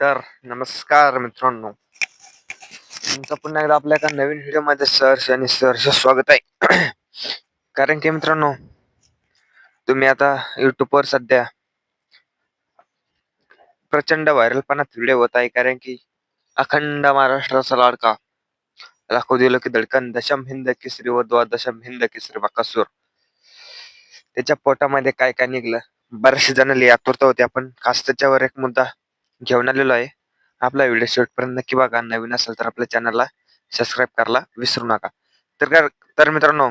तर नमस्कार मित्रांनो, तुमचं पुन्हा एकदा आपल्या एका नवीन व्हिडिओमध्ये सहर्ष स्वागत आहे. कारण की मित्रांनो, तुम्ही आता युट्यूबवर सध्या प्रचंड व्हायरलपणात व्हिडिओ होत आहे. कारण की अखंड महाराष्ट्राचा लाडका लाखो दिलो की धडकन दशम हिंद केसरी व द्वादशम हिंद केसरी बकासूर, त्याच्या पोटामध्ये काय काय निघलं. बरेचसे जण आतुरता होते. आपण खास त्याच्यावर एक मुद्दा घेऊन आलेलो आहे. आपला व्हिडिओ शेवटपर्यंत नक्की बघा. नवीन असेल तर आपल्या चॅनलला सबस्क्राईब करायला विसरू नका. तर मित्रांनो,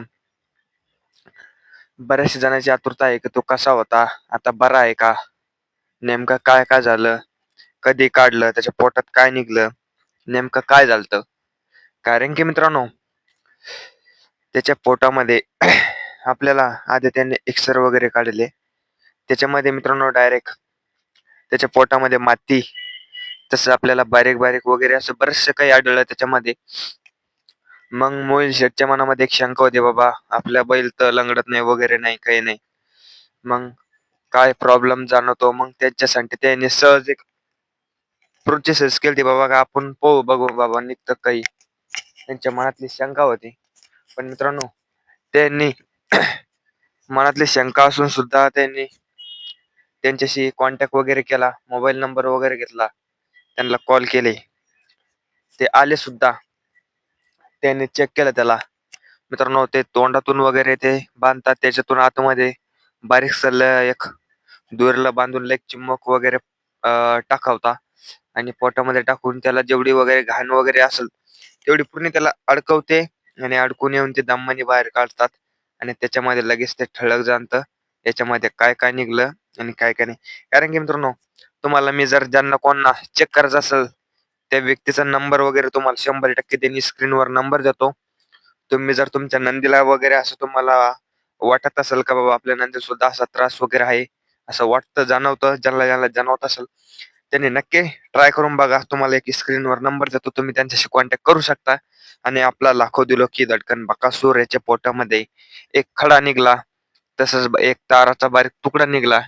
बऱ्याचशा जणांची आतुरता आहे की तो कसा होता, आता बरा आहे का, नेमकं काय काय झालं, कधी काढलं, त्याच्या पोटात काय निघलं, नेमकं काय झालं. कारण की मित्रांनो, त्याच्या पोटामध्ये आपल्याला आधी त्यांनी एक्सरे वगैरे काढले. त्याच्यामध्ये मित्रांनो डायरेक्ट त्याच्या पोटामध्ये माती, तसं आपल्याला बारीक बारीक वगैरे असं बरचसं काही आढळलं त्याच्यामध्ये. मग मोहिल शेठच्या मनामध्ये एक शंका होती, बाबा आपल्या बैल तर लंगडत नाही वगैरे नाही, काही नाही, मग काय प्रॉब्लेम जाणवतो. मग त्याच्यासाठी त्यांनी सहज एक प्रोसेस केली, बाबा का आपण पोहू बघू बाबा निघतं काही. त्यांच्या मनातली शंका होती. पण मित्रांनो, त्यांनी मनातली शंका असून सुद्धा त्यांनी त्यांच्याशी कॉन्टॅक्ट वगैरे केला, मोबाईल नंबर वगैरे घेतला, त्यांना कॉल केले, ते आले सुद्धा. त्यांनी चेक केलं त्याला. मित्रांनो, ते तोंडातून वगैरे ते बांधतात, त्याच्यातून आतमध्ये बारीक एक दोरीला बांधून एक चिमक वगैरे टाकावता आणि पोटामध्ये टाकून त्याला जेवढी वगैरे घाण वगैरे असेल तेवढी पूर्ण त्याला अडकवते आणि अडकून येऊन ते दमाने बाहेर काढतात. आणि त्याच्यामध्ये लगेच ते ठळक जाणतं याच्यामध्ये काय काय निघलं आणि काय काय नाही. कारण की मित्रांनो, तुम्हाला मी जर ज्यांना कोणाला चेक करायचं असेल त्या व्यक्तीचा नंबर वगैरे तुम्हाला 100% त्यांनी स्क्रीनवर नंबर देतो. तुम्ही जर तुमच्या नंदीला वगैरे असं तुम्हाला वाटत असेल का बाबा आपल्या नंदीला सुद्धा असा त्रास वगैरे आहे, असं वाटतं, जाणवतं, ज्यांना ज्यांना जाणवत असेल त्यांनी नक्की ट्राय करून बघा. तुम्हाला एक स्क्रीनवर नंबर देतो, तुम्ही त्यांच्याशी कॉन्टॅक्ट करू शकता. आणि आपला लाखो दिलो की धडकन बकासूर याच्या पोटामध्ये एक खडा निघला, तसंच एक ताराचा बारीक तुकडा निघला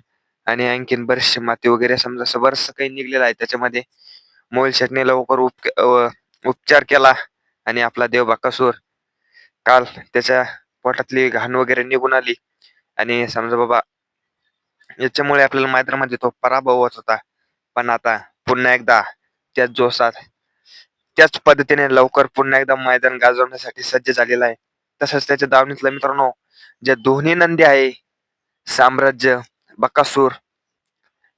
आणि आणखीन बरेचसे माती वगैरे समजा असं बरंचसं काही निघलेलं आहे त्याच्यामध्ये. मोहिल शेठने लवकर उपचार केला आणि आपला देव बकासूर काल त्याच्या पोटातली घाण वगैरे निघून आली. आणि समजा बाबा याच्यामुळे आपल्याला मैदानामध्ये तो पराभव होत होता, पण आता पुन्हा एकदा त्याच जोशात त्याच पद्धतीने लवकर पुन्हा एकदा मैदान गाजवण्यासाठी सज्ज झालेला आहे. तसंच त्याच्या दावणीतलं मित्रांनो, जे दोन्ही नंदी आहे, साम्राज्य, बकासूर,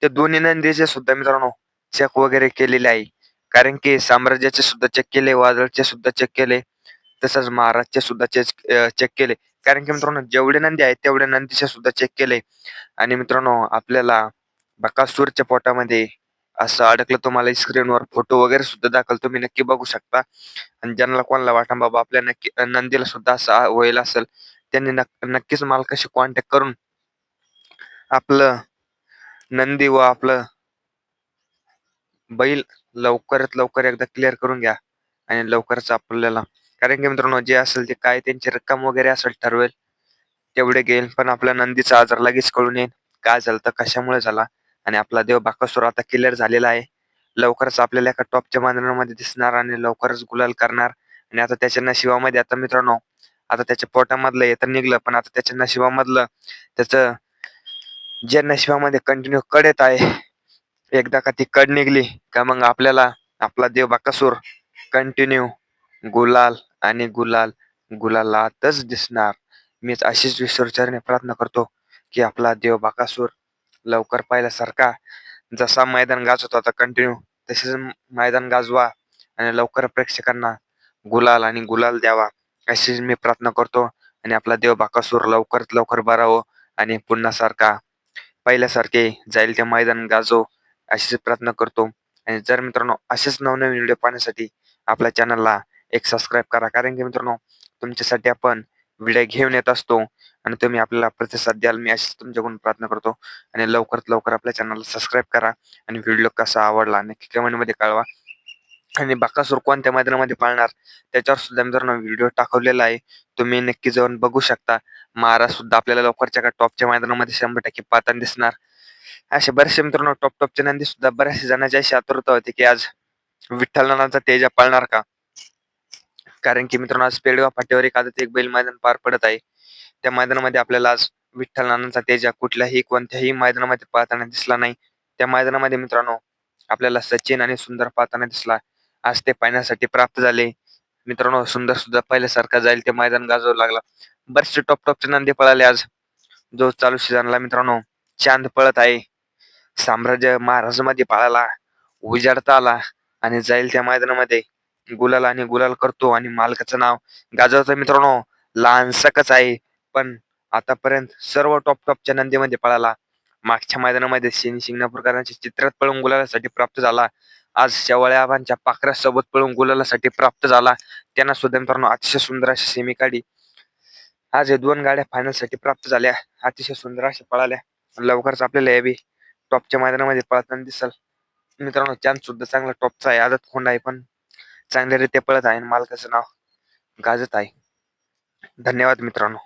ते दोन्ही नंदीचे सुद्धा मित्रांनो चेक वगैरे केलेले आहे. कारण की साम्राज्याचे सुद्धा चेक केले, वादळचे सुद्धा चेक केले, तसंच महाराजचे सुद्धा चेक केले. कारण की मित्रांनो, जेवढे नंदी आहेत तेवढ्या नंदीचे सुद्धा चेक केले. आणि मित्रांनो, आपल्याला बकासूरच्या पोटामध्ये असं अडकलं, तुम्हाला स्क्रीनवर फोटो वगैरे सुद्धा दाखल, तुम्ही नक्की बघू शकता. आणि ज्यांना कोणाला वाटा बाबा आपल्या नक्की नंदीला सुद्धा असं होईल असेल, त्यांनी नक्कीच मालकाशी कॉन्टॅक्ट करून आपलं नंदी व आपलं बैल लवकरात लवकर एकदा क्लिअर करून घ्या. आणि लवकरच आपल्याला, कारण की मित्रांनो, जे असेल ते काय त्यांची रक्कम वगैरे असेल ठरवेल तेवढे घेईल, पण आपल्या नंदीचा आजार लगेच कळून येईल काय झालं तर कशामुळे झाला. आणि आपला देव बाकासूर आता क्लिअर झालेला आहे. लवकरच आपल्याला एका टॉपच्या मैदानामध्ये दिसणार आणि लवकरच गुलाल करणार. आणि आता त्याच्या नशिबामध्ये, आता मित्रांनो, आता त्याच्या पोटामधलं हे तर निघलं, पण आता त्याच्या नशिबामधलं त्याचं जे नशिबामध्ये कंटिन्यू कड येत आहे, एकदा का ती कड निघली का मग आपल्याला आपला देव बाकासूर कंटिन्यू गुलाल आणि गुलाल गुलालातच दिसणार. मीच अशीच ईश्वरचरणी प्रार्थना करतो की आपला देव बाकासूर लवकर पाहिल्यासारखा जसा मैदान गाजवत होता कंटिन्यू, तसेच मैदान गाजवा आणि लवकर प्रेक्षकांना गुलाल आणि गुलाल द्यावा, अशीच मी प्रार्थना करतो. आणि आपला देव बाकासूर लवकरात लवकर बरा हो आणि पुन्हा सारखा पहिल्यासारखे जाईल ते मैदान गाजो, अशीच प्रार्थना करतो. आणि जर मित्रांनो असेच नवनवीन व्हिडिओ पाहण्यासाठी आपल्या चॅनलला एक सबस्क्राईब करा. कारण की मित्रांनो, तुमच्यासाठी आपण व्हिडिओ घेऊन येत असतो आणि तुम्ही आपल्याला प्रतिसाद द्याल, मी अशीच तुमच्याकडून प्रार्थना करतो. आणि लवकरात लवकर आपल्या चॅनलला सबस्क्राईब करा आणि व्हिडिओ कसा आवडला नक्की कमेंटमध्ये कळवा. आणि बकासूर कोणत्या मैदानामध्ये पाळणार त्याच्यावर सुद्धा मित्रांनो व्हिडिओ टाकवलेला आहे, तुम्ही नक्की जाऊन बघू शकता. महाराज सुद्धा आपल्याला लवकरच्या टॉपच्या मैदानामध्ये 100% पाहताना दिसणार. असे बरेचसे मित्रांनो टॉप टॉपचे नंदी सुद्धा बऱ्याचशा जणांची अशी आतुरता होती की आज विठ्ठल नानाचा तेजा पळणार का. कारण की मित्रांनो आज पेडगाव फाट्यावर एक बैल मैदान पार पडत आहे. त्या मैदानामध्ये आपल्याला आज विठ्ठल नानांचा तेजा कुठल्याही कोणत्याही मैदानामध्ये पाहताना दिसला नाही. त्या मैदानामध्ये मित्रांनो आपल्याला सचिन आणि सुंदर पाहताना दिसला. आज ते पाहण्यासाठी प्राप्त झाले. मित्रांनो सुंदर सुद्धा पहिल्यासारखा जाईल ते मैदान गाजवू लागला. बरेचसे टॉप टॉपचे नंदी पळाले आज. जो चालू सीझनला मित्रांनो चांद पळत आहे. साम्राज्य महाराज मध्ये पळाला, उजाडता आला आणि जाईल त्या मैदानामध्ये गुलाल आणि गुलाल करतो आणि मालकाचं नाव गाजवतो. मित्रांनो लहानसकच आहे पण आतापर्यंत सर्व टॉप टॉपच्या नंदीमध्ये पळाला. मागच्या मैदानामध्ये शिंगणापूरकरांच्या चित्रात पळून गुलालासाठी प्राप्त झाला. आज शेवाळे आबांच्या पाखरासोबत पळून गुलालासाठी प्राप्त झाला. त्यांना सुद्धा मित्रांनो अतिशय सुंदर अशी सेमी काढी. आज हे 2 गाड्या फायनल साठी प्राप्त झाल्या. अतिशय सुंदर अशा पळाल्या. लवकरच आपल्याला हे बी टॉपच्या मैदानामध्ये पळताना दिसल. मित्रांनो चान्स सुद्धा चांगला टॉपचा आहे. आदत खोंड आहे पण चांगल्यारीत्या पळत आहे आणि मालकाचं नाव गाजत आहे. धन्यवाद मित्रांनो.